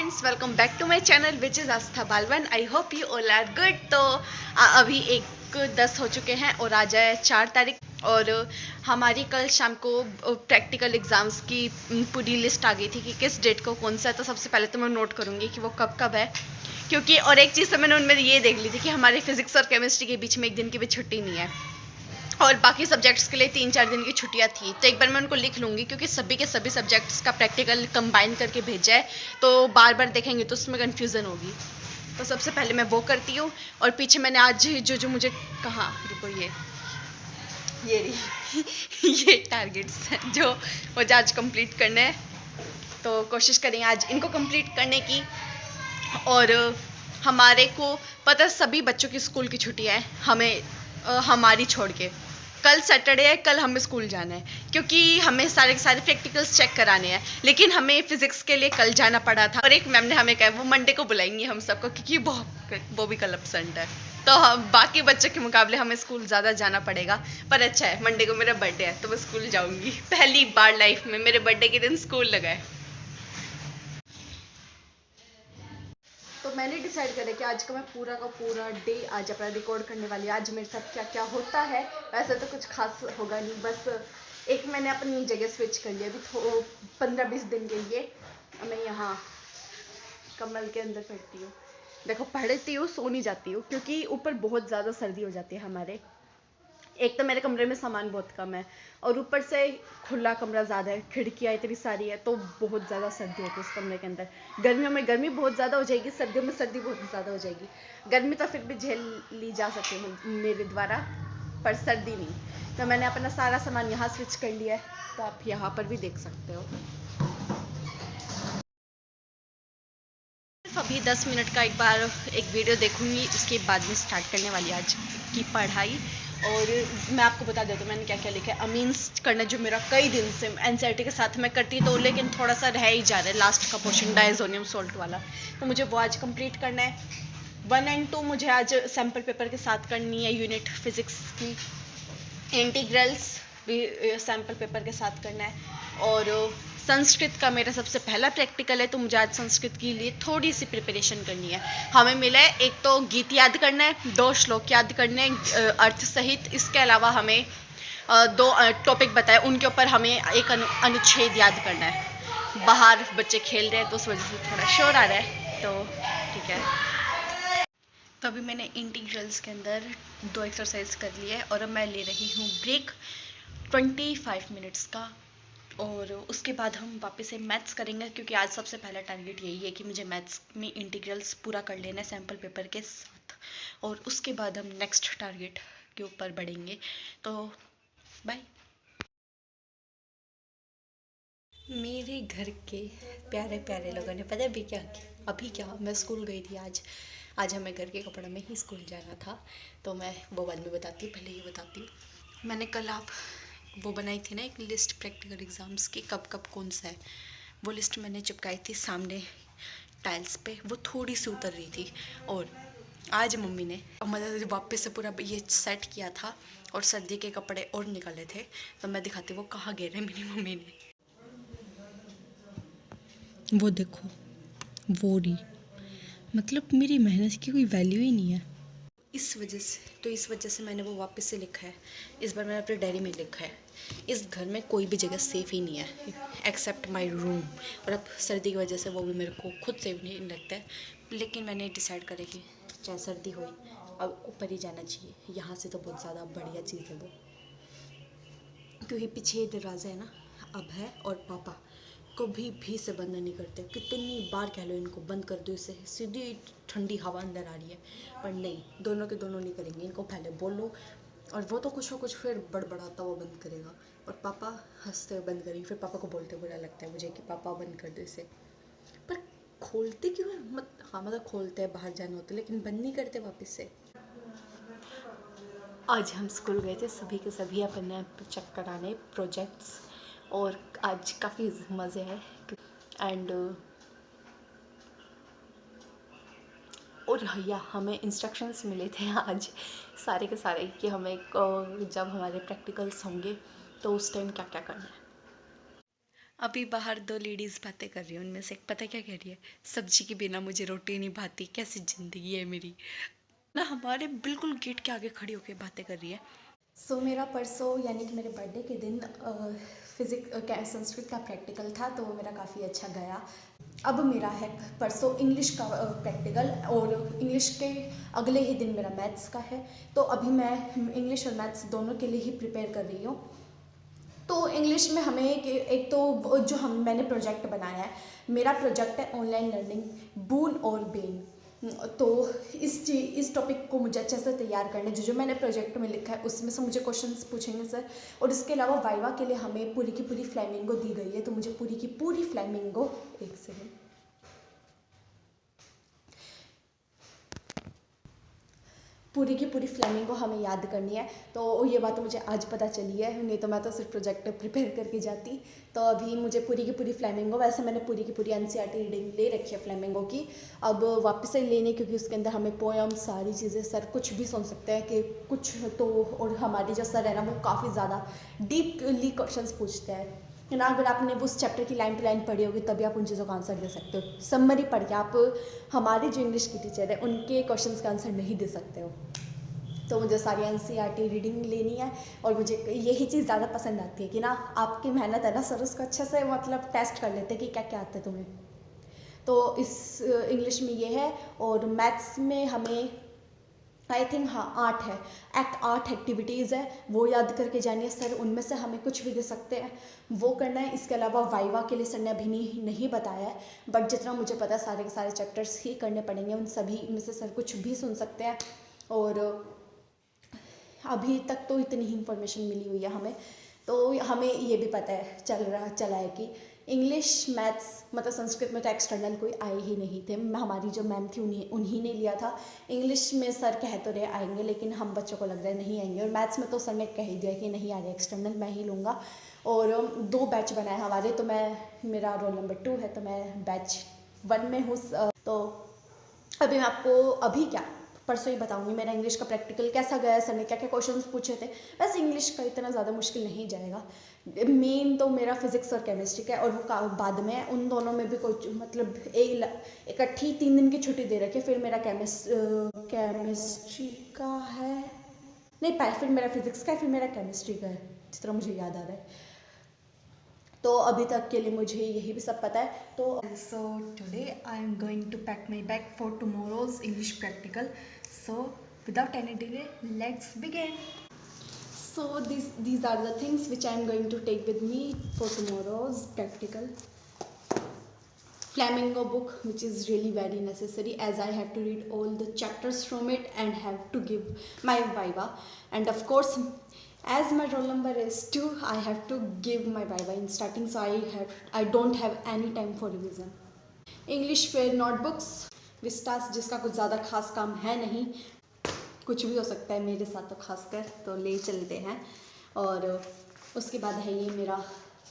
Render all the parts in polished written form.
Friends, welcome back to my channel which is Aastha Balvan. I hope you all are good. तो अभी 1:10 हो चुके हैं और आज है 4 तारीख और हमारी कल शाम को प्रैक्टिकल एग्ज़ाम्स की पूरी लिस्ट आ गई थी कि किस डेट को कौन सा है। तो सबसे पहले तो मैं नोट करूँगी कि वो कब कब है, क्योंकि और एक चीज़ तो मैंने उनमें ये देख ली थी कि हमारे फिजिक्स और केमिस्ट्री के बीच में एक दिन की भी छुट्टी नहीं है और बाकी सब्जेक्ट्स के लिए 3-4 दिन की छुट्टियां थी। तो एक बार मैं उनको लिख लूँगी, क्योंकि सभी के सभी सब्जेक्ट्स का प्रैक्टिकल कंबाइन करके भेजा है तो बार बार देखेंगे तो उसमें कन्फ्यूज़न होगी। तो सबसे पहले मैं वो करती हूँ। और पीछे मैंने आज जो जो मुझे कहा, रुको, ये ये टारगेट्स हैं जो मुझे आज कंप्लीट करने हैं। तो कोशिश करेंगे आज इनको कंप्लीट करने की। और हमारे को पता है सभी बच्चों की स्कूल की छुट्टियां हैं, हमें हमारी छोड़ के। कल सैटरडे है, कल हमें स्कूल जाना है क्योंकि हमें सारे के सारे प्रैक्टिकल्स चेक कराने हैं। लेकिन हमें फिजिक्स के लिए कल जाना पड़ा था और एक मैम ने हमें कहा वो मंडे को बुलाएंगे हम सबको, क्योंकि वो भी कल एब्सेंट है। तो हम बाकी बच्चों के मुकाबले हमें स्कूल ज़्यादा जाना पड़ेगा। पर अच्छा है, मंडे को मेरा बर्थडे है तो मैं स्कूल जाऊँगी। पहली बार लाइफ में मेरे बर्थडे के दिन स्कूल लगा है। तो मैंने डिसाइड करा कि आज का मैं पूरा का पूरा डे आज अपना रिकॉर्ड करने वाली। आज मेरे साथ क्या क्या होता है, वैसे तो कुछ खास होगा नहीं, बस एक मैंने अपनी जगह स्विच कर लिया अभी 15-20 दिन के लिए। मैं यहाँ कमल के अंदर पढ़ती हूँ। देखो, पढ़ती हूँ, सो नहीं जाती हूँ क्योंकि ऊपर बहुत ज़्यादा सर्दी हो जाती है हमारे। एक तो मेरे कमरे में सामान बहुत कम है और ऊपर से खुला कमरा ज़्यादा है, खिड़कियाँ इतनी सारी है तो बहुत ज़्यादा सर्दी होती है उस कमरे के अंदर। गर्मियों में गर्मी बहुत ज़्यादा हो जाएगी, सर्दियों में सर्दी बहुत ज़्यादा हो जाएगी। गर्मी तो फिर भी झेल ली जा सकती है मेरे द्वारा, पर सर्दी नहीं। तो मैंने अपना सारा सामान यहाँ स्विच कर लिया है, तो आप यहाँ पर भी देख सकते हो। अभी 10 मिनट का एक वीडियो देखूंगी, उसके बाद में स्टार्ट करने वाली आज की पढ़ाई। और मैं आपको बता देता हूँ मैंने क्या क्या लिखा है। अमीन्स करना जो मेरा कई दिन से एनसीईआरटी के साथ मैं करती तो, लेकिन थोड़ा सा रह ही जा रहा है लास्ट का पोर्शन, डायजोनियम सॉल्ट वाला। तो मुझे वो आज कंप्लीट करना है। 1 और 2 मुझे आज सैम्पल पेपर के साथ करनी है, यूनिट फिजिक्स की। इंटीग्रल्स भी सैम्पल पेपर के साथ करना है। और संस्कृत का मेरा सबसे पहला प्रैक्टिकल है, तो मुझे आज संस्कृत के लिए थोड़ी सी प्रिपरेशन करनी है। हमें मिला है एक तो गीत याद करना है, 2 श्लोक याद करने हैं अर्थ सहित। इसके अलावा हमें 2 टॉपिक बताए, उनके ऊपर हमें एक अनुच्छेद याद करना है। बाहर बच्चे खेल रहे हैं तो उस वजह से थोड़ा शोर आ रहा है, तो ठीक है। तो अभी मैंने इंटीग्रल्स के अंदर 2 एक्सरसाइज कर लिए है और अब मैं ले रही हूँ ब्रेक 25 मिनट्स का। और उसके बाद हम वापस से मैथ्स करेंगे, क्योंकि आज सबसे पहला टारगेट यही है कि मुझे मैथ्स में इंटीग्रल्स पूरा कर लेना है सैम्पल पेपर के साथ। और उसके बाद हम नेक्स्ट टारगेट के ऊपर बढ़ेंगे। तो बाय। मेरे घर के प्यारे प्यारे लोगों ने पता है अभी क्या मैं स्कूल गई थी आज हमें घर के कपड़ों में ही स्कूल जाना था। तो मैं वो बाद में बताती हूँ, पहले ये बताती हूँ। मैंने कल वो बनाई थी ना एक लिस्ट प्रैक्टिकल एग्ज़ाम्स की, कब कब कौन सा है। वो लिस्ट मैंने चिपकाई थी सामने टाइल्स पे, वो थोड़ी सी उतर रही थी। और आज मम्मी ने मतलब वापस से पूरा ये सेट किया था और सर्दी के कपड़े और निकाले थे। तो मैं दिखाती हूँ वो कहाँ गए रहे मेरी मम्मी ने। वो देखो, वो रही, मतलब मेरी मेहनत की कोई वैल्यू ही नहीं है। इस वजह से मैंने वो वापस से लिखा है। इस बार मैंने अपने डायरी में लिखा है, इस घर में कोई भी जगह सेफ़ ही नहीं है एक्सेप्ट माय रूम। और अब सर्दी की वजह से वो भी मेरे को खुद सेफ नहीं लगता है, लेकिन मैंने डिसाइड करा कि चाहे सर्दी हो अब ऊपर ही जाना चाहिए। यहाँ से तो बहुत ज़्यादा बढ़िया चीज़ है वो, क्योंकि पीछे दरवाज़ा है ना, अब है। और पापा कभी भी से बंद नहीं करते, कितनी बार कह लो इनको बंद कर दो, इससे सीधी ठंडी हवा अंदर आ रही है। पर नहीं, दोनों के दोनों नहीं करेंगे, इनको पहले बोलो और वो तो कुछ ना कुछ फिर बड़बड़ाता हुआ बंद करेगा और पापा हंसते हुए बंद करेंगे। फिर पापा को बोलते बुरा लगता है मुझे कि पापा बंद कर दो इसे। पर खोलते क्यों है? हाँ मतलब खोलते हैं, बाहर जाना होता है, लेकिन बंद नहीं करते वापस से। आज हम स्कूल गए थे सभी के सभी अपने चेक कराने प्रोजेक्ट्स, और आज काफ़ी मज़े हैं। एंड और भैया हमें इंस्ट्रक्शंस मिले थे आज सारे के सारे कि हमें जब हमारे प्रैक्टिकल्स होंगे तो उस टाइम क्या क्या करना है। अभी बाहर दो लेडीज़ बातें कर रही हैं, उनमें से एक पता क्या कह रही है, सब्जी के बिना मुझे रोटी नहीं भाती, कैसी ज़िंदगी है मेरी ना। हमारे बिल्कुल गेट के आगे खड़ी होकर बातें कर रही है। मेरा परसों यानी कि मेरे बर्थडे के दिन संस्कृत का प्रैक्टिकल था, तो वो मेरा काफ़ी अच्छा गया। अब मेरा है परसों इंग्लिश का प्रैक्टिकल, और इंग्लिश के अगले ही दिन मेरा मैथ्स का है। तो अभी मैं इंग्लिश और मैथ्स दोनों के लिए ही प्रिपेयर कर रही हूँ। तो इंग्लिश में हमें एक तो जो मैंने प्रोजेक्ट बनाया है, मेरा प्रोजेक्ट है ऑनलाइन लर्निंग बून और बेन। तो इस टॉपिक को मुझे अच्छे से तैयार करना है। जो मैंने प्रोजेक्ट में लिखा है उसमें से मुझे क्वेश्चंस पूछेंगे सर, और इसके अलावा वाइवा के लिए हमें पूरी की पूरी फ्लेमिंगो दी गई है। तो मुझे पूरी की पूरी फ्लेमिंगो, एक सेकेंड, पूरी की पूरी फ्लेमिंगो हमें याद करनी है। तो ये बात मुझे आज पता चली है, नहीं तो मैं तो सिर्फ प्रोजेक्ट प्रिपेयर करके जाती। तो अभी मुझे पूरी की पूरी फ्लेमिंगो, वैसे मैंने पूरी की पूरी एनसीईआरटी रीडिंग ले रखी है फ्लेमिंगो की, अब वापस से लेने, क्योंकि उसके अंदर हमें पोएम सारी चीज़ें, सर कुछ भी सुन सकते हैं कि कुछ तो। और हमारे जो सर है ना, वो काफ़ी ज़्यादा डीपली क्वेश्चन पूछते हैं ना। अगर आपने उस चैप्टर की लाइन टू लाइन पढ़ी होगी तभी आप उन चीज़ों का आंसर दे सकते हो। समरी पढ़ के आप हमारे जो इंग्लिश की टीचर है उनके क्वेश्चंस का आंसर नहीं दे सकते हो। तो मुझे सारी एनसीईआरटी रीडिंग लेनी है, और मुझे यही चीज़ ज़्यादा पसंद आती है कि ना आपकी मेहनत है ना, सर उसको अच्छे से मतलब टेस्ट कर लेते हैं कि क्या क्या आता है तुम्हें। तो इस इंग्लिश में ये है, और मैथ्स में हमें आई थिंक हाँ 8 है, 8 एक्टिविटीज़ है, वो याद करके जानिए। सर उनमें से हमें कुछ भी दे सकते हैं, वो करना है। इसके अलावा वाइवा के लिए सर ने अभी नहीं बताया है, बट जितना मुझे पता है सारे के सारे चैप्टर्स ही करने पड़ेंगे, उन सभी में से सर कुछ भी सुन सकते हैं। और अभी तक तो इतनी ही इन्फॉर्मेशन मिली हुई है हमें। तो हमें ये भी पता है चला है कि इंग्लिश मैथ्स मतलब संस्कृत में तो एक्सटर्नल कोई आए ही नहीं थे। हमारी जो मैम थी उन्हीं ने लिया था। इंग्लिश में सर कह तो रहे आएंगे, लेकिन हम बच्चों को लग रहा है नहीं आएंगे। और मैथ्स में तो सर ने कह दिया कि नहीं आ रहा, एक्सटर्नल मैं ही लूँगा। और 2 बैच बनाए हमारे, तो मेरा रोल नंबर 2 है, तो मैं बैच 1 में हूँ। तो अभी मैं आपको क्या परसों ही बताऊंगी मेरा इंग्लिश का प्रैक्टिकल कैसा गया, सर ने क्या क्या क्वेश्चंस पूछे थे। वैसे इंग्लिश का इतना ज़्यादा मुश्किल नहीं जाएगा। मेन तो मेरा फिजिक्स और केमिस्ट्री का है, और वो बाद में है। उन दोनों में भी कोई मतलब इकट्ठी 3 दिन की छुट्टी दे रखी है। फिर मेरा केमिस्ट्री का है, नहीं पहले फिर मेरा फिजिक्स का है, फिर मेरा केमिस्ट्री का है, जिस तरह मुझे याद आ रहा है। तो अभी तक के लिए मुझे यही भी सब पता है। तो so today I am going to pack my bag for tomorrow's English practical. So without any delay let's begin. So these are the things which I am going to take with me for tomorrow's practical. Flamingo book, which is really very necessary as I have to read all the chapters from it and have to give my viva. And of course, as my roll number is 2, I have to give my viva in starting, so I don't have any time for revision. English fair notebooks, Vistas, जिसका कुछ ज़्यादा खास काम है नहीं, कुछ भी हो सकता है मेरे साथ तो खासकर, तो ले चलते हैं। और उसके बाद है ये मेरा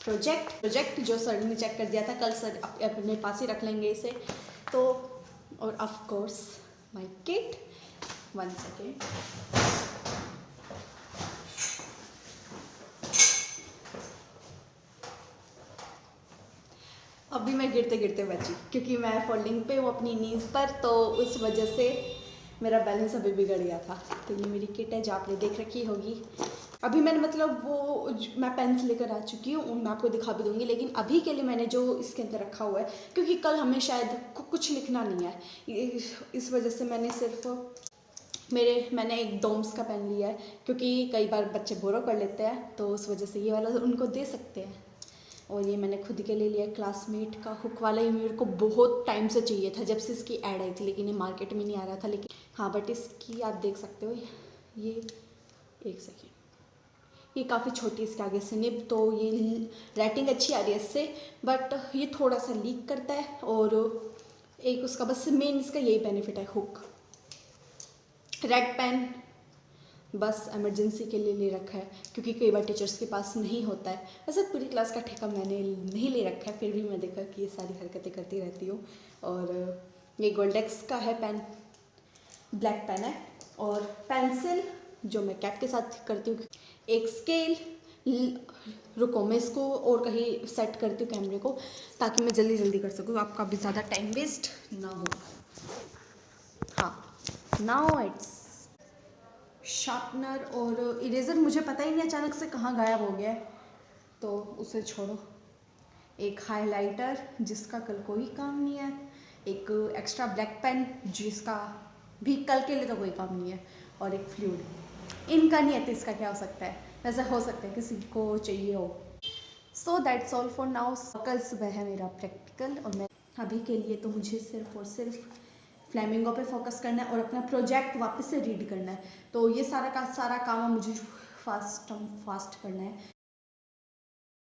प्रोजेक्ट जो सर ने चेक कर दिया था कल, सर अपने पास ही रख लेंगे इसे। तो और of course my kit, 1 second. अभी मैं गिरते गिरते बची, क्योंकि मैं फोल्डिंग पे हूँ अपनी नीज़ पर, तो उस वजह से मेरा बैलेंस अभी बिगड़ गया था। तो ये मेरी किट है जो आपने देख रखी होगी। अभी मैंने मतलब वो मैं पेन्स लेकर आ चुकी हूँ, मैं आपको दिखा भी दूँगी, लेकिन अभी के लिए मैंने जो इसके अंदर रखा हुआ है, क्योंकि कल हमें शायद कुछ लिखना नहीं है, इस वजह से मैंने सिर्फ मैंने एक डोम्स का पेन लिया है, क्योंकि कई बार बच्चे बोरो कर लेते हैं, तो उस वजह से ये वाला उनको दे सकते हैं। और ये मैंने खुद के लिए लिया क्लासमेट का हुक वाला। ये मेरे को बहुत टाइम से चाहिए था, जब से इसकी ऐड आई थी, लेकिन ये मार्केट में नहीं आ रहा था। लेकिन हाँ, बट इसकी आप देख सकते हो, ये 1 सेकेंड, ये काफ़ी छोटी इसके आगे से निब, तो ये राइटिंग अच्छी आ रही है इससे, बट ये थोड़ा सा लीक करता है। और एक उसका बस मेन इसका यही बेनिफिट है, हुक। रेड पेन बस इमरजेंसी के लिए ले रखा है, क्योंकि कई बार टीचर्स के पास नहीं होता है। वैसे पूरी क्लास का ठेका मैंने नहीं ले रखा है, फिर भी मैं देखा कि ये सारी हरकतें करती रहती हूँ। और ये गोल्डेक्स का है पेन, ब्लैक पेन है। और पेंसिल जो मैं कैप के साथ करती हूँ, एक स्केल, रुको मैं इसको और कहीं सेट करती हूँ कैमरे को, ताकि मैं जल्दी जल्दी कर सकूँ, आपका भी ज़्यादा टाइम वेस्ट ना हो। हाँ, नाउ इट्स शार्पनर और इरेज़र मुझे पता ही नहीं अचानक से कहाँ गायब हो गया है, तो उसे छोड़ो। एक हाइलाइटर जिसका कल कोई काम नहीं है, एक एक्स्ट्रा ब्लैक पेन जिसका भी कल के लिए तो कोई काम नहीं है, और एक फ्लूइड। इनका नहीं है तो इसका क्या हो सकता है, वैसे हो सकता है किसी को चाहिए हो। So that's all for now. कल सुबह है मेरा प्रैक्टिकल, और मैं अभी के लिए तो मुझे सिर्फ और सिर्फ फ्लेमिंगो पे फोकस करना है और अपना प्रोजेक्ट वापस से रीड करना है। तो ये सारा का सारा काम मुझे फास्ट करना है।